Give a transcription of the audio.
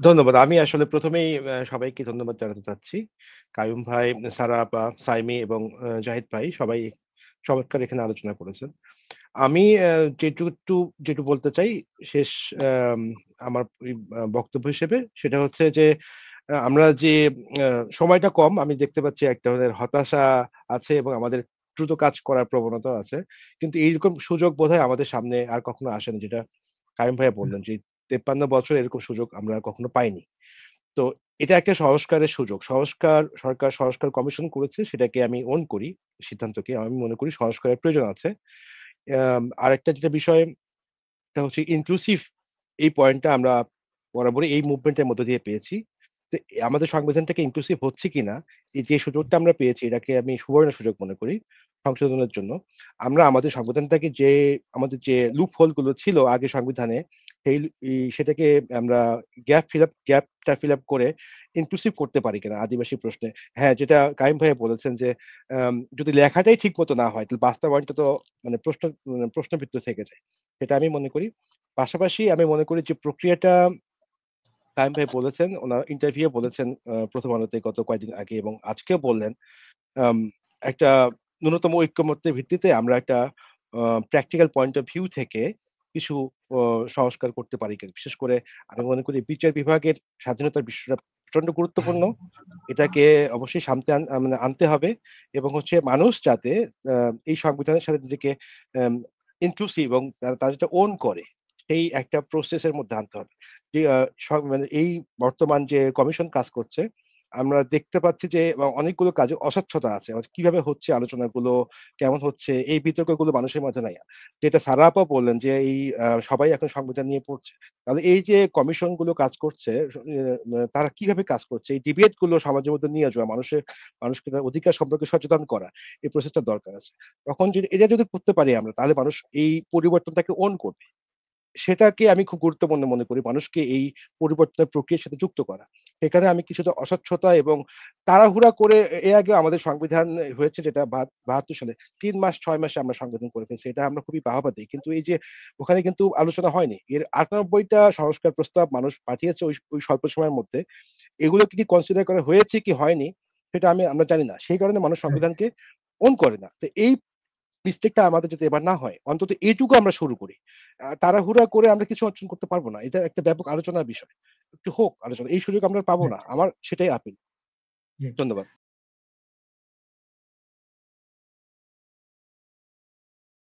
ধন্যবাদ। আমি আসলে ১ম এই সবাইকে ধন্যবাদ জানাতে চাচ্ছি। কাইয়ুম ভাই, সারা আপা, সাইমি এবং জাহিদ ভাই সবাই চমৎকার এখানে আলোচনা করেছেন। আমি যেটুকু বলতে চাই শেষ আম আমার বক্তব্য হিসেবে সেটা হচ্ছে যে আমরা যে আ সময়টা কম আমি দেখতে পাচ্ছি এক ধরনের হতাশা আছে এবং আমাদের দ্রুত কাজ করার প্রবণতাও আছে। কিন্তু এইরকম সুযোগ বোধহয় আমাদের সামনে আর কখনো আসেনি যেটা কাইয়ুম ভাইয়া বললেন যে ৫৩ বছর এরকম সুযোগ আমরা আর কখনো পাইনি। তো এটা একটা সংস্কারের সুযোগ। সরকার সংস্কার কমিশন করেছে সেটাকে আমি ওন করি সিদ্ধান্তকে। আমি মনে করি সংস্কারের প্রয়োজন আছে। আরেকটা যেটা বিষয় এটা হচ্ছে ইনক্লুসিভ এই পয়েন্টটা আমরা বরাবরই এই মুভমেন্ট এর মধ্য দিয়ে পেয়েছি। তো আমাদের সংবিধানটাকে ইনক্লুসিভ হচ্ছে কিনা, এই যে সুযোগটা আমরা পেয়েছি এটাকে আমি সুবর্ণ সুযোগ মনে করি সংশোধনের জন্য। আমরা আমাদের সংবিধানটাকে আমাদের যে লুপ হোল গুলো ছিল আগে সংবিধানে সেই সেটাকে আমরা গ্যাপটা ফিল আপ করে ইনক্লুসিভ করতে পারি কিনা আদিবাসী প্রশ্নে। হ্যাঁ, যেটা কাইম ভাইয়া বলেছেন যে যদি লেখাটাই ঠিক মতো না হয় তাহলে বাস্তবায়নটা তো প্রশ্নবিদ্ধ থেকে যায়। সেটা আমি মনে করি। পাশাপাশি আমি মনে করি যে প্রক্রিয়াটা কায়েম ভাই বলেছেন, উনার ইন্টারভিউ এ বলেছেন 'প্রথম আলোতে' গত কয়েকদিন আগে এবং আজকেও বললেন। আম একটা ন্যূনতম ঐকমত্যের ভিত্তিতে আমরা একটা আ প্র্যাকটিক্যাল পয়েন্ট অফ ভিউ থেকে কিছু অ সংস্কার করতে পারি কিনা। বিশেষ করে আমি মনে করি বিচার বিভাগের স্বাধীনতার বিষয়টা প্রচন্ড গুরুত্বপূর্ণ। এটাকে অবশ্যই সামনে মানে আনতে হবে এবং হচ্ছে মানুষ যাতে আ এই সংবিধানের সাথে নিজেকে আম ইনক্লুসিভ এবং তারা যেটা ওন করে, সেই একটা প্রসেস এর মধ্যে আনতে হবে। যে মানে এই বর্তমান যে কমিশন কাজ করছে, আমরা দেখতে পাচ্ছি যে অনেকগুলো কাজে অস্বচ্ছতা আছে। কিভাবে হচ্ছে আলোচনাগুলো, কেমন হচ্ছে এই বিতর্কগুলো মানুষের মাঝে নাই। যেটা সারা আপা বললেন যে এই সবাই এখন সংবিধান নিয়ে পড়ছে। তাহলে এই যে কমিশন গুলো কাজ করছে তারা কিভাবে কাজ করছে? এই ডিবেট গুলো সমাজের মধ্যে নিয়ে যাওয়া, মানুষকে তার অধিকার সম্পর্কে সচেতন করা। এই প্রসেসটা দরকার আছে। তখন যদি এটা যদি করতে পারি আমরা তাহলে মানুষ এই পরিবর্তনটাকে ওন করবে। সেটাকে আমি খুব গুরুত্বপূর্ণ মনে করি। মানুষকে এই পরিবর্তনের প্রক্রিয়ার সাথে যুক্ত করা। এখানে আমি কিছুটা অস্বচ্ছতা এবং তাড়াহুড়া করে এর আগে আমাদের সংবিধান হয়েছে যেটা ৭২ সালে ৩ মাস ৬ মাসে আমরা সংবিধান করে ফেলছি। এটা আমরা খুবই বাহবা দেই। কিন্তু এই যে ওখানে কিন্তু আলোচনা হয়নি। এর ৯৮ টা সংস্কার প্রস্তাব মানুষ পাঠিয়েছে ওই স্বল্প সময়ের মধ্যে। এগুলোকে কি কনসিডার করা হয়েছে কি হয়নি সেটা আমরা জানি না। সেই কারণে মানুষ সংবিধানকে ওন করে না। তো এই মিস্টেকটা আমাদের যাতে এবার না হয়, অন্তত এইটুকু আমরা শুরু করি। তাড়াহুড়া করে আমরা কিছু অর্জন করতে পারব না। এটা একটা ব্যাপক আলোচনার বিষয়। একটু হোক আলোচনা। এই সুযোগ আমরা পাবো রাইট। না। আমার সেটাই আপিল। জি। ধন্যবাদ।